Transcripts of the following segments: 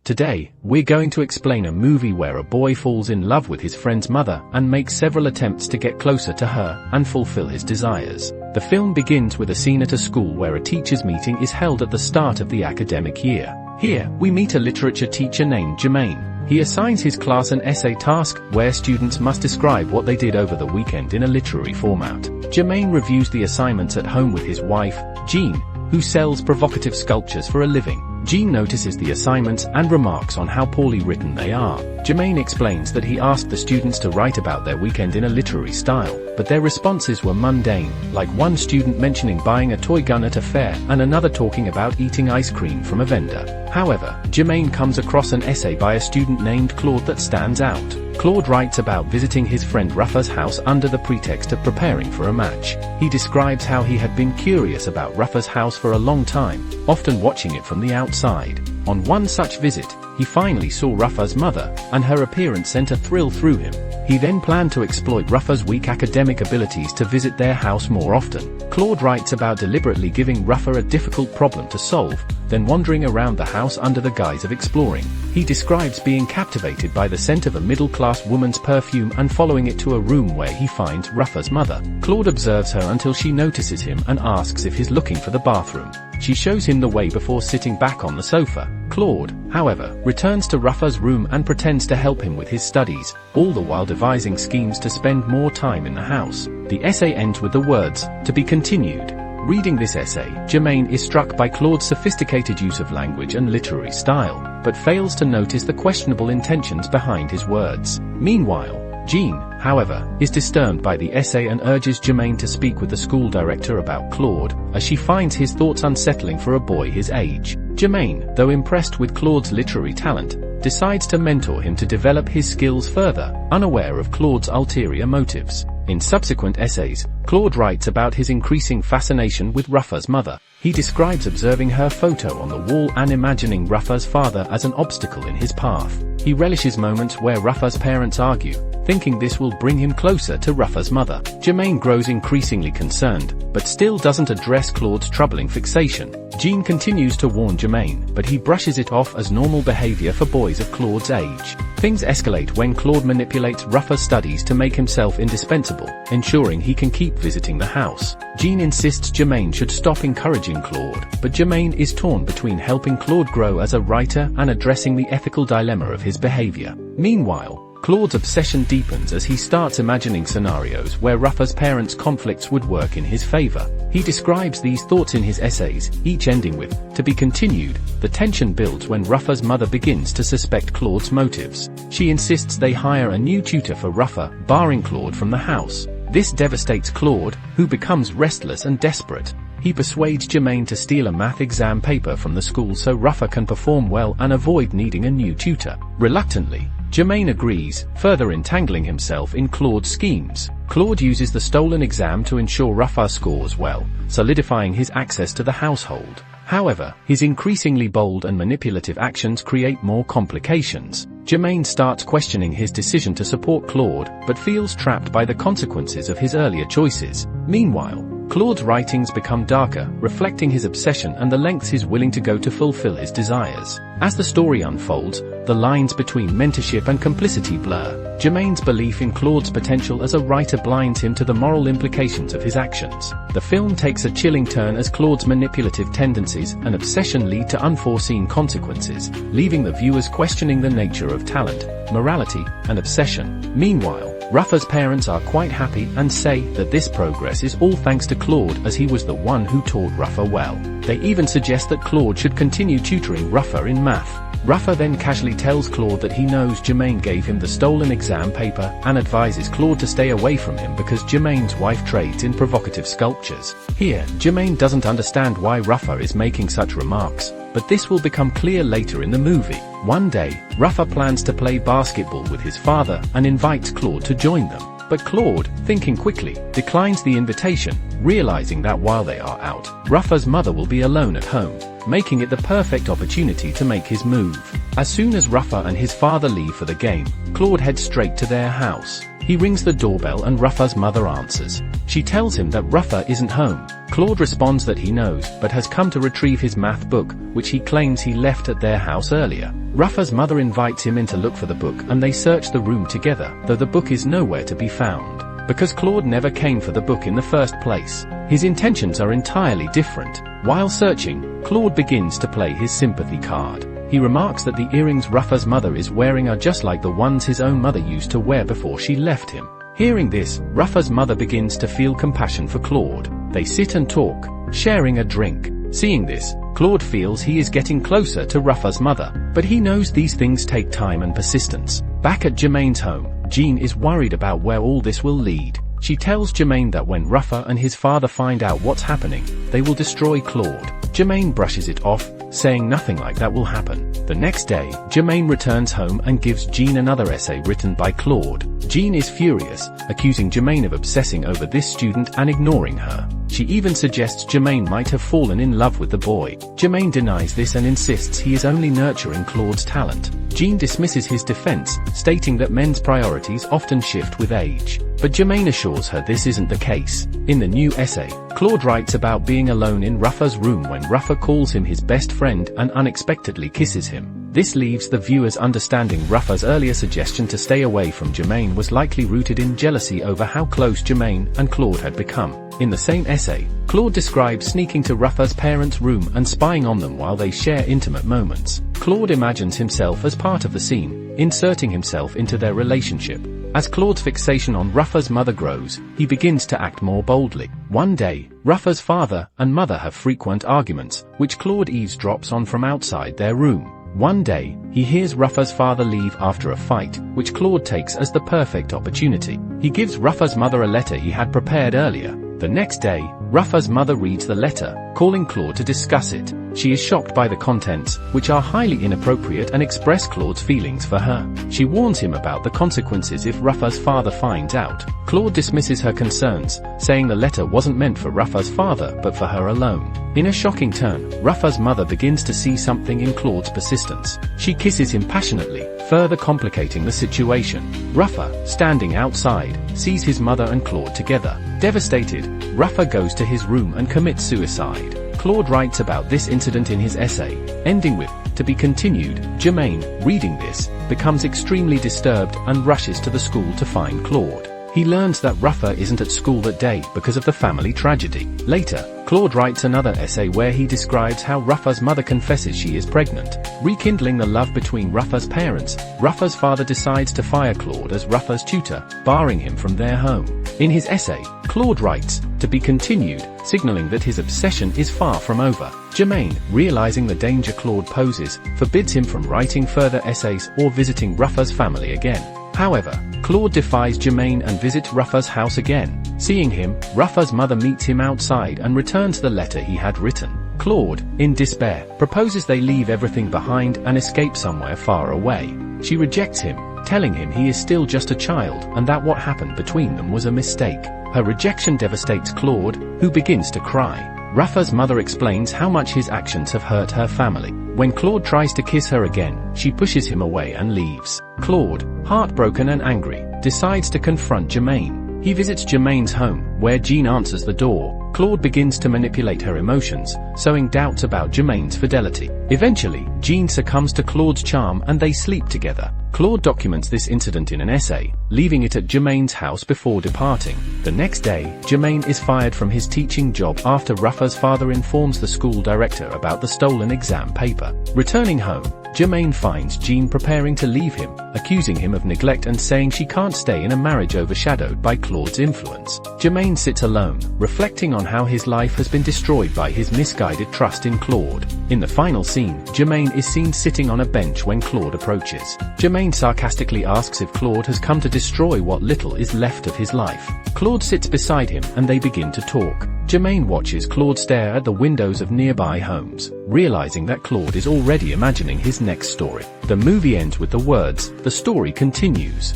Today, we're going to explain a movie where a boy falls in love with his friend's mother and makes several attempts to get closer to her and fulfill his desires. The film begins with a scene at a school where a teachers' meeting is held at the start of the academic year. Here, we meet a literature teacher named Jermaine. He assigns his class an essay task, where students must describe what they did over the weekend in a literary format. Jermaine reviews the assignments at home with his wife, Jean, who sells provocative sculptures for a living. Jean notices the assignments and remarks on how poorly written they are. Jermaine explains that he asked the students to write about their weekend in a literary style, but their responses were mundane, like one student mentioning buying a toy gun at a fair and another talking about eating ice cream from a vendor. However, Jermaine comes across an essay by a student named Claude that stands out. Claude writes about visiting his friend Rafa's house under the pretext of preparing for a match. He describes how he had been curious about Rafa's house for a long time, often watching it from the outside. On one such visit, he finally saw Rafa's mother, and her appearance sent a thrill through him. He then planned to exploit Rafa's weak academic abilities to visit their house more often. Claude writes about deliberately giving Rafa a difficult problem to solve, then wandering around the house under the guise of exploring. He describes being captivated by the scent of a middle-class woman's perfume and following it to a room where he finds Rafa's mother. Claude observes her until she notices him and asks if he's looking for the bathroom. She shows him the way before sitting back on the sofa. Claude, however, returns to Rafa's room and pretends to help him with his studies, all the while devising schemes to spend more time in the house. The essay ends with the words, "To be continued." Reading this essay, Jermaine is struck by Claude's sophisticated use of language and literary style, but fails to notice the questionable intentions behind his words. Meanwhile, Jean, however, is disturbed by the essay and urges Jermaine to speak with the school director about Claude, as she finds his thoughts unsettling for a boy his age. Jermaine, though impressed with Claude's literary talent, decides to mentor him to develop his skills further, unaware of Claude's ulterior motives. In subsequent essays, Claude writes about his increasing fascination with Rafa's mother. He describes observing her photo on the wall and imagining Rafa's father as an obstacle in his path. He relishes moments where Rafa's parents argue, thinking this will bring him closer to Rafa's mother. Jermaine grows increasingly concerned, but still doesn't address Claude's troubling fixation. Jean continues to warn Jermaine, but he brushes it off as normal behavior for boys of Claude's age. Things escalate when Claude manipulates Rafa's studies to make himself indispensable, ensuring he can keep visiting the house. Jean insists Jermaine should stop encouraging Claude, but Jermaine is torn between helping Claude grow as a writer and addressing the ethical dilemma of his behavior. Meanwhile, Claude's obsession deepens as he starts imagining scenarios where Rafa's parents' conflicts would work in his favor. He describes these thoughts in his essays, each ending with, "To be continued." The tension builds when Rafa's mother begins to suspect Claude's motives. She insists they hire a new tutor for Rafa, barring Claude from the house. This devastates Claude, who becomes restless and desperate. He persuades Jermaine to steal a math exam paper from the school so Rafa can perform well and avoid needing a new tutor. Reluctantly, Jermaine agrees, further entangling himself in Claude's schemes. Claude uses the stolen exam to ensure Rafa scores well, solidifying his access to the household. However, his increasingly bold and manipulative actions create more complications. Jermaine starts questioning his decision to support Claude, but feels trapped by the consequences of his earlier choices. Meanwhile, Claude's writings become darker, reflecting his obsession and the lengths he's willing to go to fulfill his desires. As the story unfolds, the lines between mentorship and complicity blur. Jermaine's belief in Claude's potential as a writer blinds him to the moral implications of his actions. The film takes a chilling turn as Claude's manipulative tendencies and obsession lead to unforeseen consequences, leaving the viewers questioning the nature of talent, morality, and obsession. Meanwhile, Rafa's parents are quite happy and say that this progress is all thanks to Claude, as he was the one who taught Rafa well. They even suggest that Claude should continue tutoring Rafa in math. Rafa then casually tells Claude that he knows Jermaine gave him the stolen exam paper and advises Claude to stay away from him because Jermaine's wife trades in provocative sculptures. Here, Jermaine doesn't understand why Rafa is making such remarks, but this will become clear later in the movie. One day, Rafa plans to play basketball with his father and invites Claude to join them. But Claude, thinking quickly, declines the invitation, realizing that while they are out, Rafa's mother will be alone at home, making it the perfect opportunity to make his move. As soon as Rafa and his father leave for the game, Claude heads straight to their house. He rings the doorbell and Rafa's mother answers. She tells him that Rafa isn't home. Claude responds that he knows, but has come to retrieve his math book, which he claims he left at their house earlier. Rafa's mother invites him in to look for the book and they search the room together, though the book is nowhere to be found. Because Claude never came for the book in the first place, his intentions are entirely different. While searching, Claude begins to play his sympathy card. He remarks that the earrings Rafa's mother is wearing are just like the ones his own mother used to wear before she left him. Hearing this, Rafa's mother begins to feel compassion for Claude. They sit and talk, sharing a drink. Seeing this, Claude feels he is getting closer to Rafa's mother, but he knows these things take time and persistence. Back at Jermaine's home, Jean is worried about where all this will lead. She tells Jermaine that when Rafa and his father find out what's happening, they will destroy Claude. Jermaine brushes it off, saying nothing like that will happen. The next day, Jermaine returns home and gives Jean another essay written by Claude. Jean is furious, accusing Jermaine of obsessing over this student and ignoring her. She even suggests Jermaine might have fallen in love with the boy. Jermaine denies this and insists he is only nurturing Claude's talent. Jean dismisses his defense, stating that men's priorities often shift with age. But Jermaine assures her this isn't the case. In the new essay, Claude writes about being alone in Rafa's room when Rafa calls him his best friend and unexpectedly kisses him. This leaves the viewers understanding Rafa's earlier suggestion to stay away from Jermaine was likely rooted in jealousy over how close Jermaine and Claude had become. In the same essay, Claude describes sneaking to Rafa's parents' room and spying on them while they share intimate moments. Claude imagines himself as part of the scene, inserting himself into their relationship. As Claude's fixation on Rafa's mother grows, he begins to act more boldly. One day, Rafa's father and mother have frequent arguments, which Claude eavesdrops on from outside their room. One day, he hears Rafa's father leave after a fight, which Claude takes as the perfect opportunity. He gives Rafa's mother a letter he had prepared earlier. The next day, Rafa's mother reads the letter, calling Claude to discuss it. She is shocked by the contents, which are highly inappropriate and express Claude's feelings for her. She warns him about the consequences if Rafa's father finds out. Claude dismisses her concerns, saying the letter wasn't meant for Rafa's father but for her alone. In a shocking turn, Rafa's mother begins to see something in Claude's persistence. She kisses him passionately, further complicating the situation. Rafa, standing outside, sees his mother and Claude together. Devastated, Rafa goes to his room and commits suicide. Claude writes about this incident in his essay, ending with, "To be continued." Jermaine, reading this, becomes extremely disturbed and rushes to the school to find Claude. He learns that Rafa isn't at school that day because of the family tragedy. Later, Claude writes another essay where he describes how Rafa's mother confesses she is pregnant. Rekindling the love between Rafa's parents, Rafa's father decides to fire Claude as Rafa's tutor, barring him from their home. In his essay, Claude writes, "To be continued," signaling that his obsession is far from over. Jermaine, realizing the danger Claude poses, forbids him from writing further essays or visiting Rafa's family again. However, Claude defies Jermaine and visits Rafa's house again. Seeing him, Rafa's mother meets him outside and returns the letter he had written. Claude, in despair, proposes they leave everything behind and escape somewhere far away. She rejects him, telling him he is still just a child and that what happened between them was a mistake. Her rejection devastates Claude, who begins to cry. Rafa's mother explains how much his actions have hurt her family. When Claude tries to kiss her again, she pushes him away and leaves. Claude, heartbroken and angry, decides to confront Jermaine. He visits Jermaine's home, where Jean answers the door. Claude begins to manipulate her emotions, sowing doubts about Jermaine's fidelity. Eventually, Jean succumbs to Claude's charm and they sleep together. Claude documents this incident in an essay, leaving it at Jermaine's house before departing. The next day, Jermaine is fired from his teaching job after Rafa's father informs the school director about the stolen exam paper. Returning home, Jermaine finds Jean preparing to leave him, accusing him of neglect and saying she can't stay in a marriage overshadowed by Claude's influence. Jermaine sits alone, reflecting on how his life has been destroyed by his misguided trust in Claude. In the final scene, Jermaine is seen sitting on a bench when Claude approaches. Jermaine sarcastically asks if Claude has come to destroy what little is left of his life. Claude sits beside him and they begin to talk. Jermaine watches Claude stare at the windows of nearby homes, realizing that Claude is already imagining his next story. The movie ends with the words, "The story continues."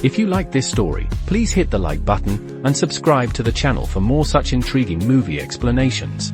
If you like this story, please hit the like button and subscribe to the channel for more such intriguing movie explanations.